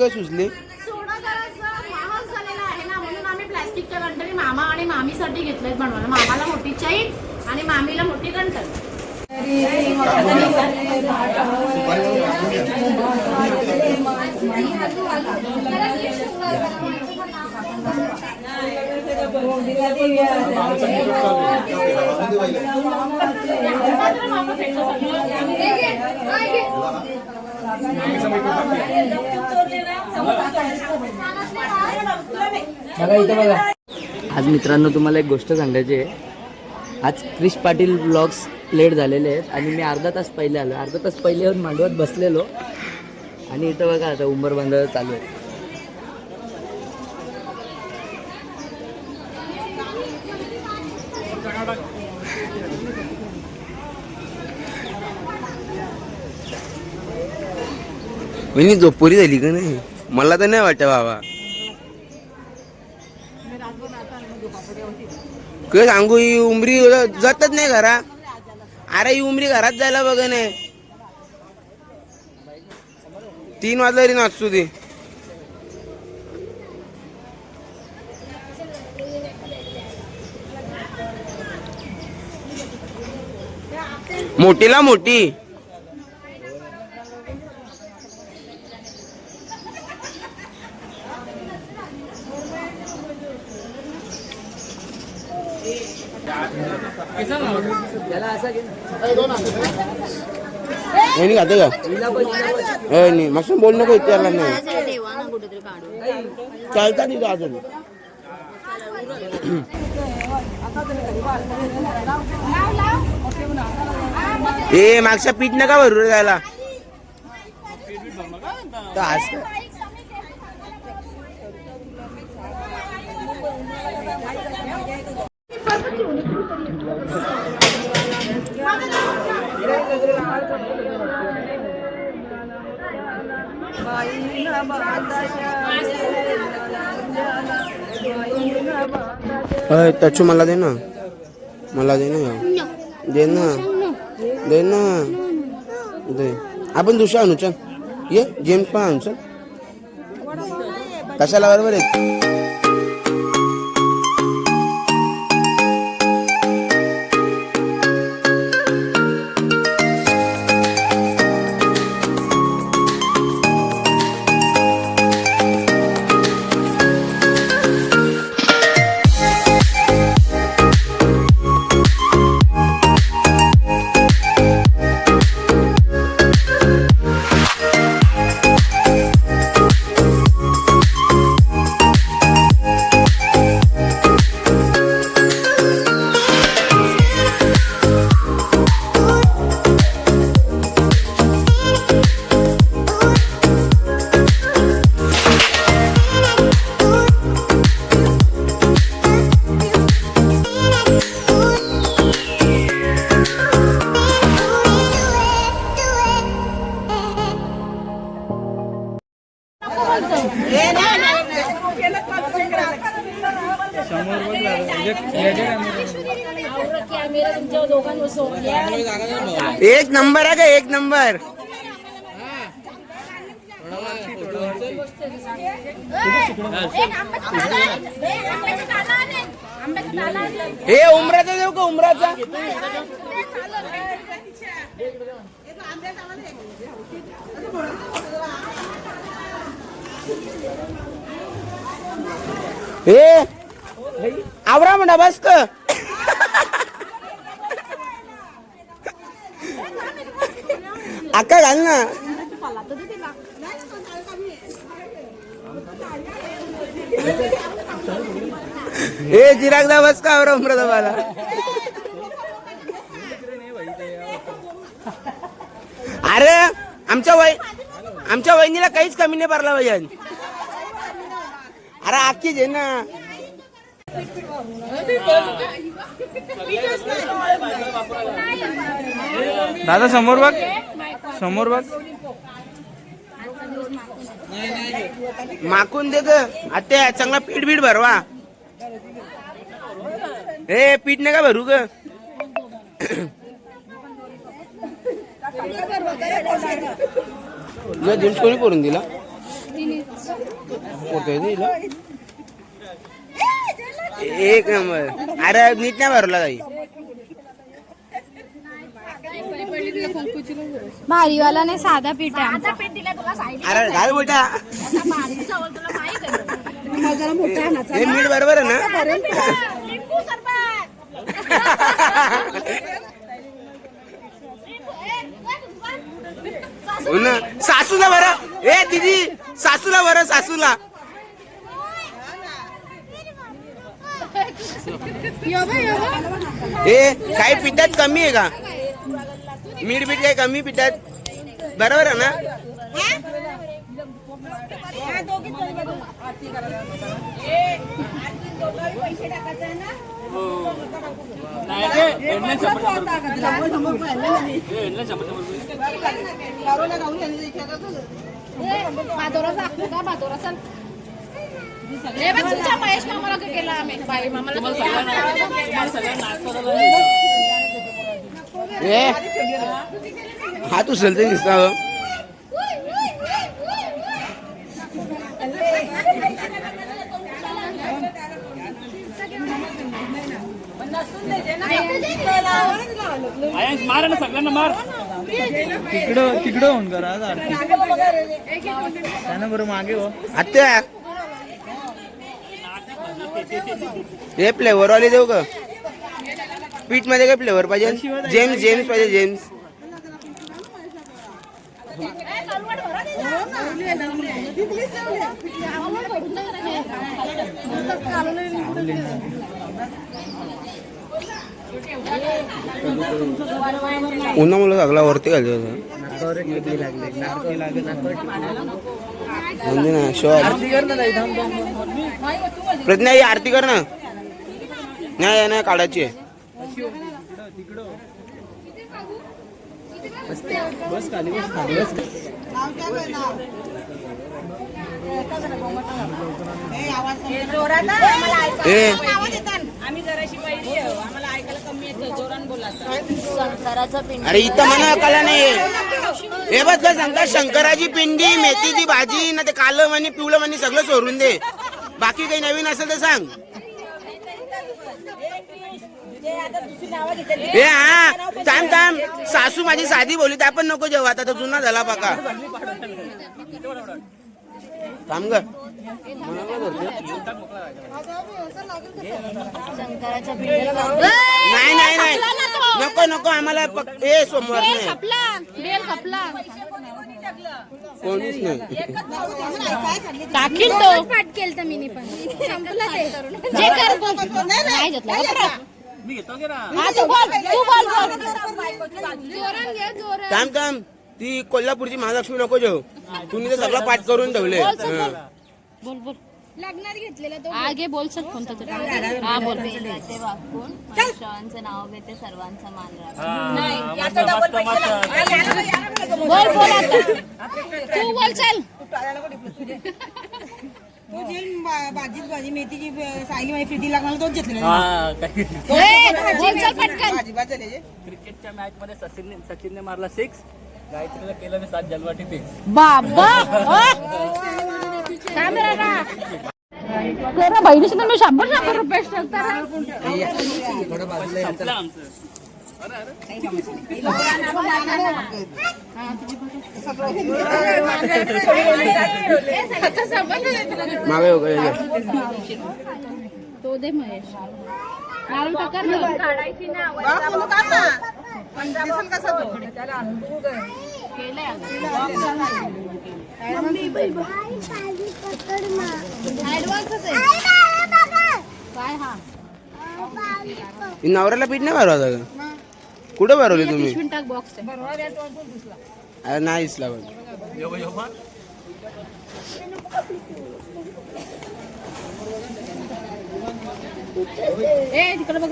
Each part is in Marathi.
सुचली सोडा जरासं महाग झालेला आहे ना, म्हणून आम्ही प्लास्टिकच्या गंटरी मामा आणि मामीसाठी घेतलेत बनवायला. मामाला मोठी चैन आणि मामीला मोठी गंटन. आज मित्रांनो तुम्हाला एक गोष्ट सांगायची आहे. आज क्रिश पाटील ब्लॉग्स लेट झालेले आहेत आणि मी अर्धा तास पहिले आलो. अर्धा तास पहिले येऊन मांडवात बसलेलो आणि इथं बघा आता उंबर बांधायला चालू आहे. वहिनी झोपपुरी झाली का नाही? मला तर नाही वाटत बाबा. काय सांगू, ही उमरी जातच नाही घरा. अरे ही उमरी घरात जायला बघ नाही. 3 वाजता तरी नाचतो ती. मोठीला मोठी नाही खाते का? नाही मग बोल नको त्याला नाही चालता तिथं अजून. ए मागच्या पीठ नका भरू जायला. तचू मला दे ना, मला दे ना, दे ना, दे ना, दे. आपण दुसरा आणू. चल ये जेम्स पण आणू. चल कशाला बरोबर आहे. एक नंबर आहे का? एक नंबर. हे उमराचा देऊ का? उमराचा हे आवरा म्हणा बस का. अक्का घाल ना. ए जिरागदा बस का आवरा उमराचा मला. अरे आमच्या वहिनीला काहीच कमी नाही पडला पाहिजे. अरे आखी जे ना. दादा समोर बघ, समोर बघ. माकून दे ग आता. चांगला पीठ बीठ भरवा. हे पीठ नका भरू ग. जेम्स कोणी करून दिला? एक नंबर. अरे नीट नाही भरला ताई. भारीवाला नाही साधा पीठ आहे आमचा. पीठ दिला तुला साईड. अरे घाल बेटा. भारी चावल तुला माहित आहे. हे मीठ बरोबर आहे ना. लिंबू सरबत. हो ना. सासूला बरं. ए दीदी सासूला बरं. सासूला ए काही पिठात कमी आहे का. मीठ बीठ काही कमी पिठात बरोबर आहे ना. भादोरा दाखवू का. भादोरा चल. हे बघ तुमच्या महेश मामाला केला आम्ही. बाई मामाला ए हात उचलते दिसता. मार ना सगळ्यांना मार. तिकडं होऊन करा त्यानं बरं मागे हो. आत्या हे फ्लेवर वाले देऊ का. पीठ मध्ये काय फ्लेवर पाहिजे. जेम्स जेम्स पाहिजे. जेम्स उन्हामुळे लागला वरती घालतो म्हणजे ना शॉप. प्रज्ञा ही आरती कर ना. नाही नाही काढायची आहे. बस खाली बस खाली बस. अरे इथं म्हणा कला नाही. हे बघ सांगता शंकराची पिंडी मेथीची भाजी ना ते कालं म्हणी पिवळं म्हणी सगळं सोडून दे. बाकी काही नवीन असेल तर सांग. हे हा थांब थांब. सासू माझी साधी बोली त्या पण नको जेव्हा. आता तो जुना झाला पाका. थांब ग. नाही नाही नाही नको नको आम्हाला. ए सोमवार नाही कोणीच नाही. टाकील तो पाठ केलं तर मी पण संपलं ते. जे कर नाही घेतलं. थांब थांब. ती कोल्हापूरची महालक्ष्मी नको जेव. तुम्ही ते सगळं पाठ करून ठेवले. बोल बोल. लग्नात घेतलेला तो आगे बोल सर कोणता तरी. हा बोल. ते वाकून श्रवणचं नाव घेते सर्वांचा मान बोल बोल आता. तू बोल चल. भाजी मेथीची सायली माझी प्रीती लागणार तोच घेतलेला. बोल चल पटकन. क्रिकेटच्या मॅच मध्ये सचिनने मारला 6. गायत्रीला केलं मी 7 जन्माटी फिक्स. बाबा बहिणीशी तर मी 100 रुपये मागे हो गए. तो दे महेश. मारून टाकर ना. काढायची ना. काय हा नवऱ्याला पीठ नाही भरवता का. कुठं भरवली तुम्ही. टाक बॉक्स. अरे नाही इसला तिकडे बघ.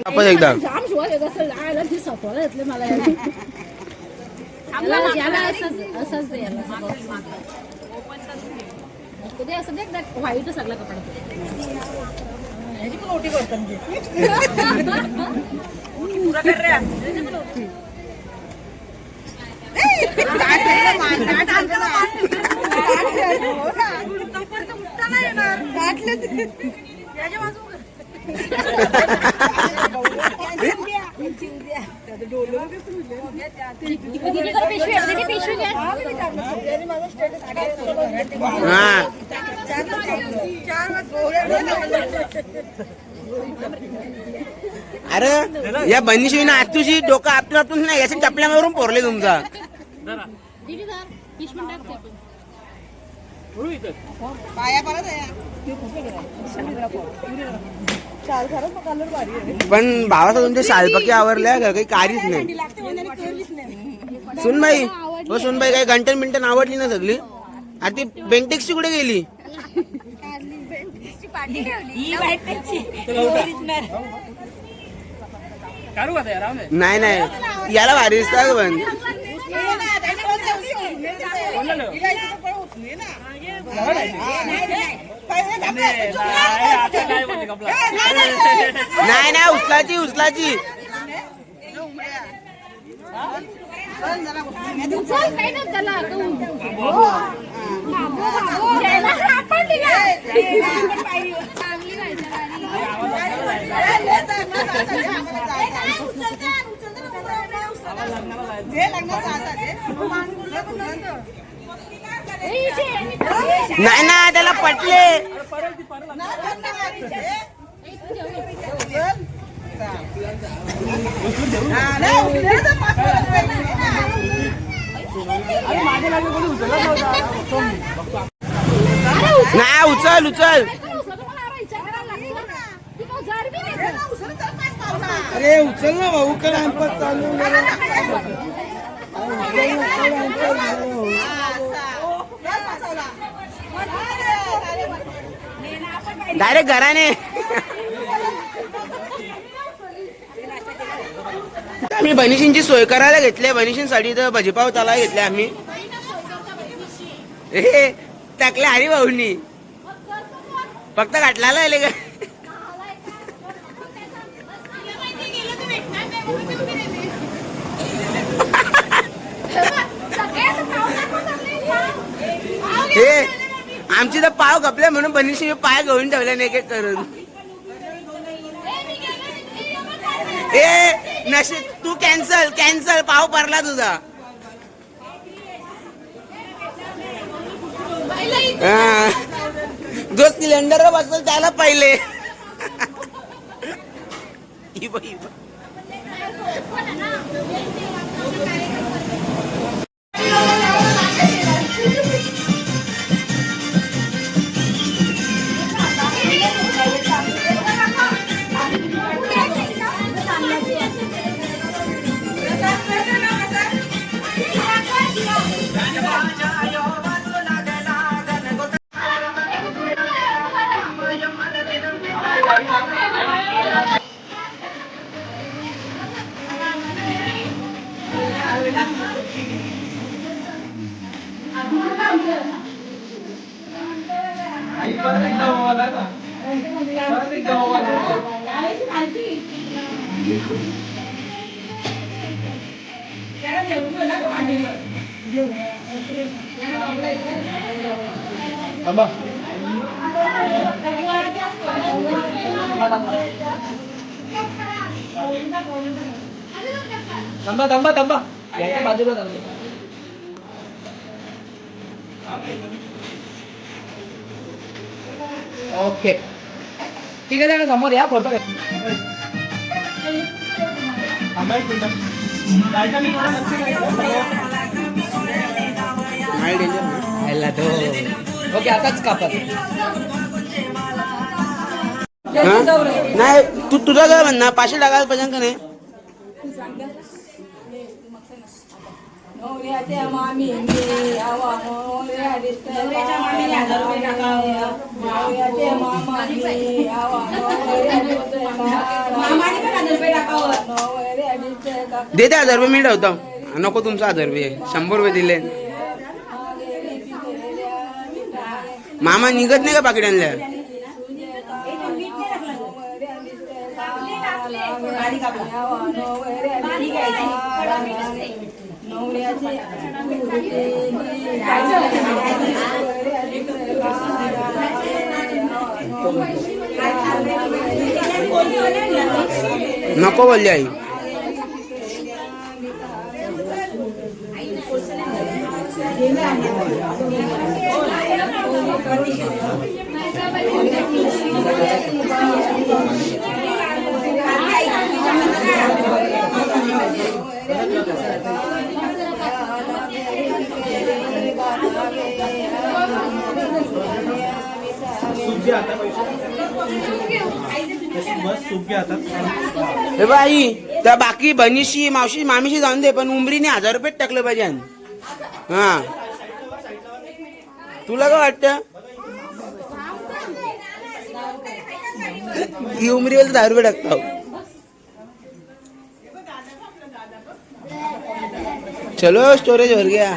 आपण एकदा जाम शिवाय आयला जी सपवलं घेतले मला. याला असंच दे. याला दे असं दे. व्हाईट सगळा कपडा. ह्याची पण ओटी करतात. हा अरे या बनीशिवीनं आतुशी डोकं आपलं नाही याच्या चपल्यावरून पोरले तुमचा पाया परत आहे. पण भावाचा तुमच्या शालपकी आवरल्या का काही कारीच नाही सुनबाई हो सुनबाई काही गंटन बिंटन आवडली ना सगळी आता ती बेंटेक्सची कुठे गेली नाही नाही याला भारी दिसतात पण नाही नाही उचलाची उचलाची नाही ना त्याला पटले नाही उचल उचल अरे उचल ना भाऊ चालू डायरेक्ट घराने आम्ही बनिशींची सोय करायला घेतली बनिशींसाठी तर भजीपाव त्याला घेतले आम्ही हे टाकले हरी भाऊनी फक्त घाटलाला आले का हे आमची तर पाव कपले म्हणून बनिशी पाय घेऊन ठेवले नाही एक करून ए नशीब तू कॅन्सल कॅन्सल पाव भरला तुझा जो सिलेंडर बसल त्याला पहिले थांबा थांबा थांबा बाजूला ओके ठीक आहे समोर या फोटो ओके आताच कापत नाही तू तुझा काय म्हणणार 500 टाकायला पाहिजे का नाही देते 1000 रुपये मी ठेवतो नको तुमचा 1000 रुपये 100 रुपये दिले मामा निघत नाही का पाकिट आणल्या नको बोलली आई. हे बाई त्या बाकी बनीशी मावशी मामीशी जाऊन दे, पण उमरीने 1000 रुपये टाकलं पाहिजे. हा तुला काय वाटतं? ही उमरीवर 10 रुपये टाकतो. चलो स्टोरेज भर गया.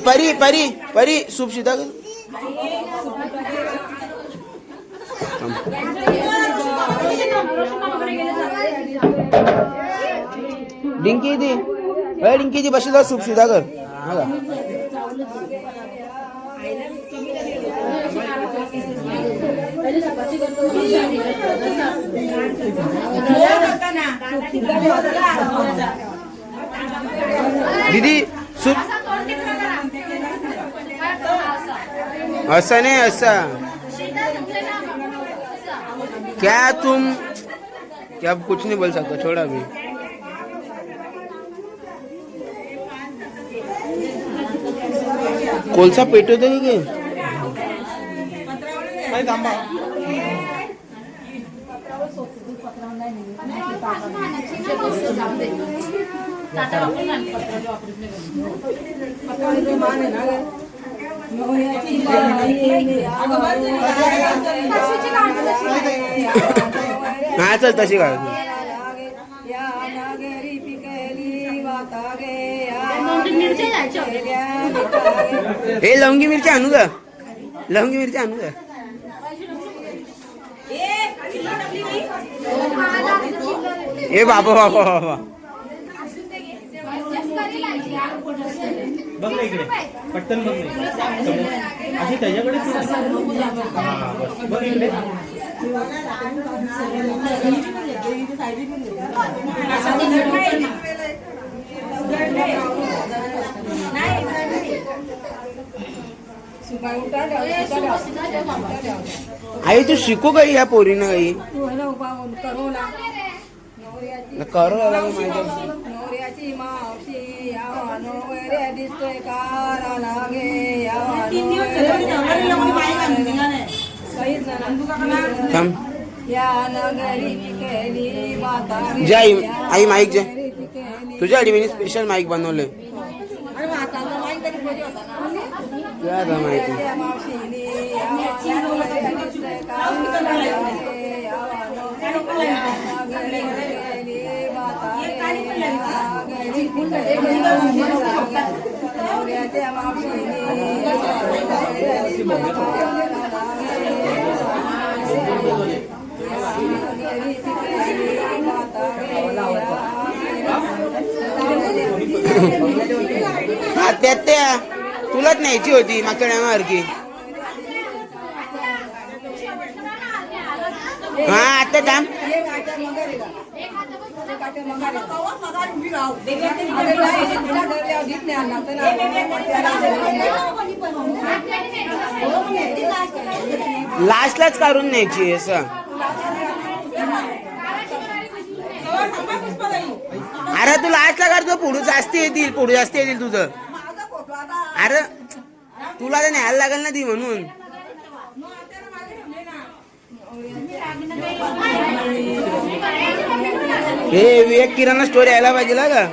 परी परी परी सूप सीधा कर. डिंकी दी डिंकी दी बशी सूप सीधा कर. दीदी सूप ऐसा नहीं ऐसा क्या तुम क्या कुछ नहीं बोल सकते. छोड़ा अभी. कोलसा पेटो तो नहीं के हा चल तशी काय हे लवंगी मिरची आणू का? लवंगी मिरची आणू का? ए बाबा बाबा बाबा बघ ना इकडे पटकन बघ नाही अशी त्याच्याकडे बघ इकडे आई तू शिकू काही या पोरीनं काही करू नवऱ्याची मावशी दिसतोय कार लागे या नगरी केली माता जे आई माईक जे तुझ्या आधी स्पेशल माईक बनवले. क्या था माहिती हा त्या तुलाच न्यायची होती मागच्या टायमासारखी. हा आता थांब. लास्टलाच काढून न्यायची असं. अरे तू लास्टला काढतो पुढे जास्त येतील तुझं. अरे तुला तर न्यायला लागेल ना ती म्हणून. हे विवेक किराणा स्टोर यायला पाहिजे ना का.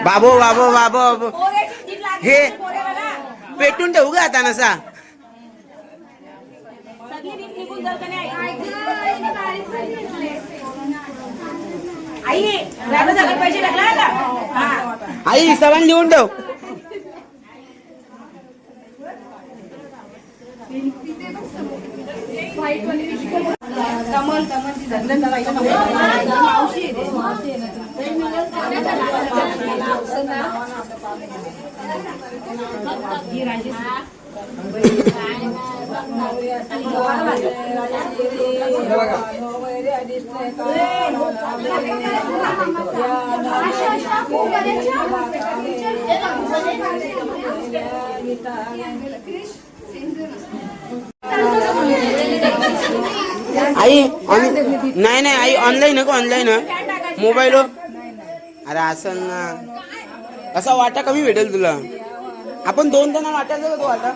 बाबो बाबो बाबो हे पेटून ठेवू का आता नसा आई पैसे टाकला आई हिसाबाने लिहून ठेव आई नाही नाही आई ऑनलाईन आहे का ऑनलाईन आहे मोबाईल अरे असं ना असा वाटा कमी भेटेल तुला आपण 2 जण वाटायचं का तो वाटा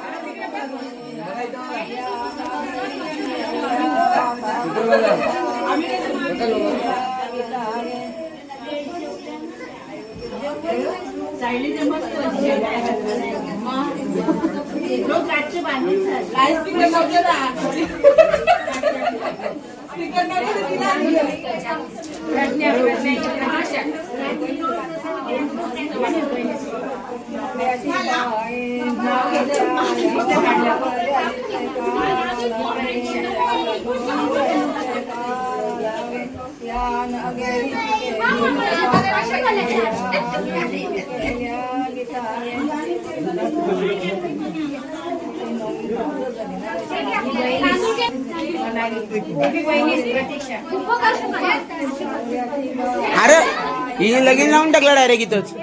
अरे हिने लगीन लावून टाकला डायरेक्ट इथंच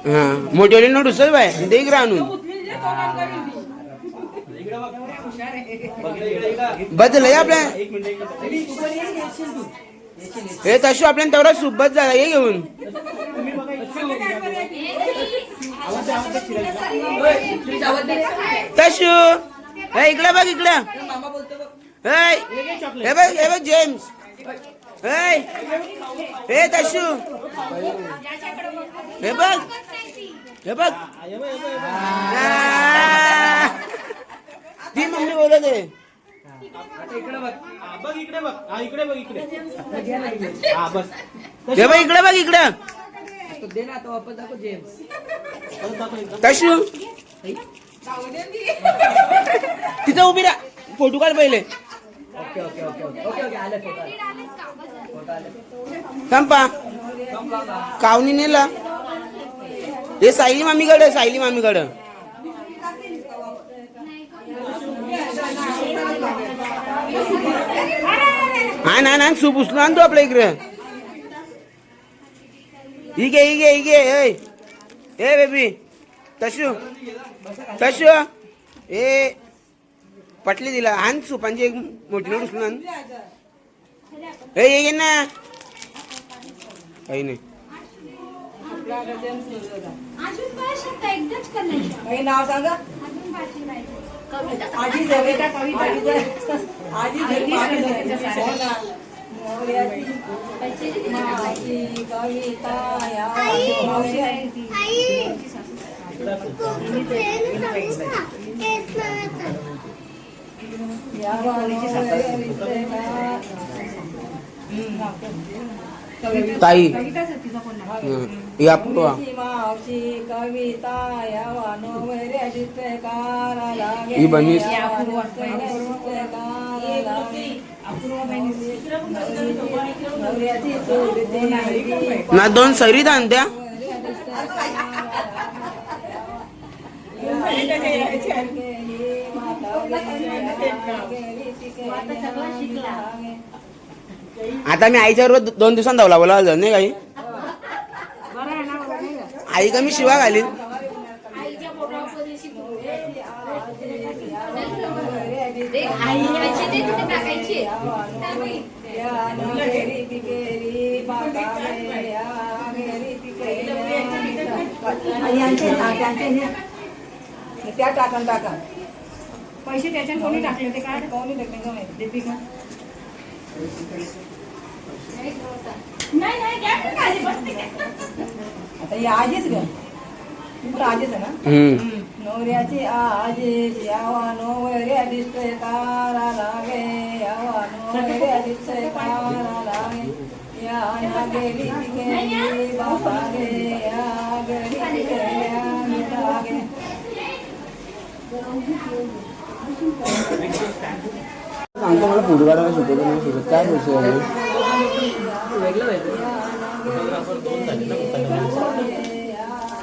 हा मोठे नोट उचल बाय देख रा आणून बदल आपल्या हे तशू आपल्याला तेवढा सुबत झाला हे घेऊन तशू हे इकडे बघ इकडे हे बघ जेम्स हे तशू हे बघ ती मम्मी बोलत आहे बघ इकडे बघ हा इकडे बघ इकडे हा बस हे बघ इकडे बघ इकडे तशू तिथं उभी राहा फोटो काढ पहिले संपा कावनी नेला हे सायली मामीकडे हा ना सूप उचलून आणतो आपल्या इकडे इगे ए बेबी तशू ए पटली दिला आण सूपांची एक मोठी नोट उचलून आण ये ना काही नाही नाव सांगा आजी कविता ताई या पुढवा ही बनीस ना 2 सैरीत आणत्या आता मी आईच्या बरोबर 2 दिवसांत धावला बोला नाही काही आई का मी शिवा घालीन त्या टाका पैसे त्याच्याने कोणी टाकले ते काय कोणी टाकले का माहिती दीपिका नाही घ्या ना खाली, बसते घ्या. आता ही आजीच ग ती पण आजीच आहे ना नवऱ्याची आजीच यावा नवऱ्या दिसतोय तारा लागे यावा नवऱ्या दिसतोय तारा लागे या ना गेली बाबा गे या गेली लागे सांगतो मला फोटो काढायला शिकवतो नाही शिकत काय विषय आहे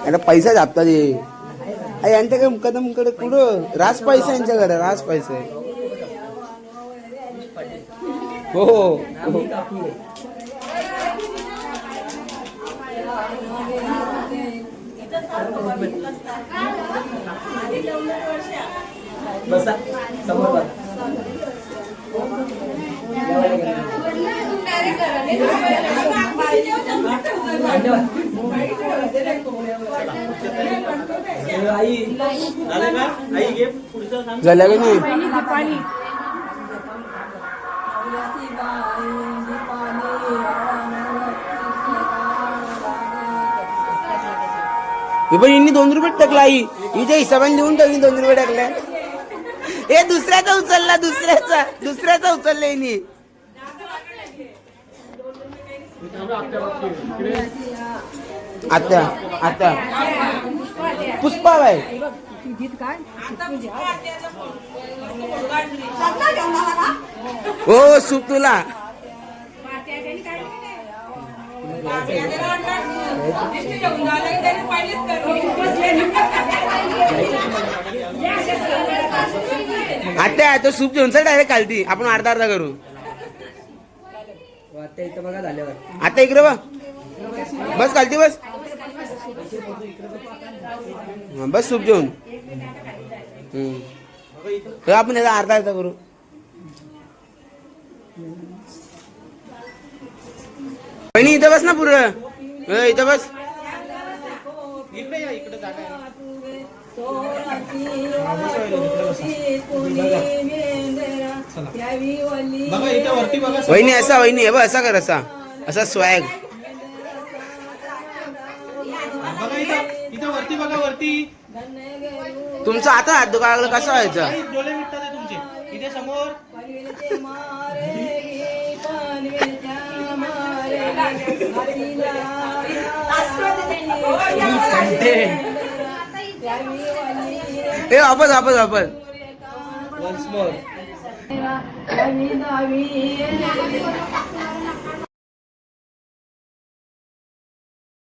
आता पैसा जापतात हे यांच्या काय मुकादमकडे कुठं रास पैसा यांच्याकडे रास पैसा आहे हो हो बसा समोर बघा. आई झालं का आई घे पुढचं सांग झाल्या का नाही हे पण यांनी 2 रुपये टाकला आई हिच्या हिशोबाने देऊन टाकली 2 रुपये टाकल्या हे दुसऱ्याचा उचलला दुसऱ्याचा उचलला यांनी आता आता पुष्पा बाय हो सूप तुला आता तो सूप घेऊन चल डायरेक्ट खालती आपण अर्धा अर्धा करू आता इथं बघा झाल्यावर आता इकडे बघ बस खालती बस हा, बस सूप घेऊन तर आपण याचा अर्धा अर्धा करू बहिणी इथं बस ना पुरं इथं बस इकडे या इकडे जागा आहे. बघा इथं वरती बघा वहिनी असा वहिनी हे बघ असा कर असा स्वॅग बघा इथं वरती बघा वरती तुमचा आता हात दुखायला कसं व्हायचं काही डोळे मिटतात आहे तुमचे इथे समोर ए वापस वापस वापस वन्स मोर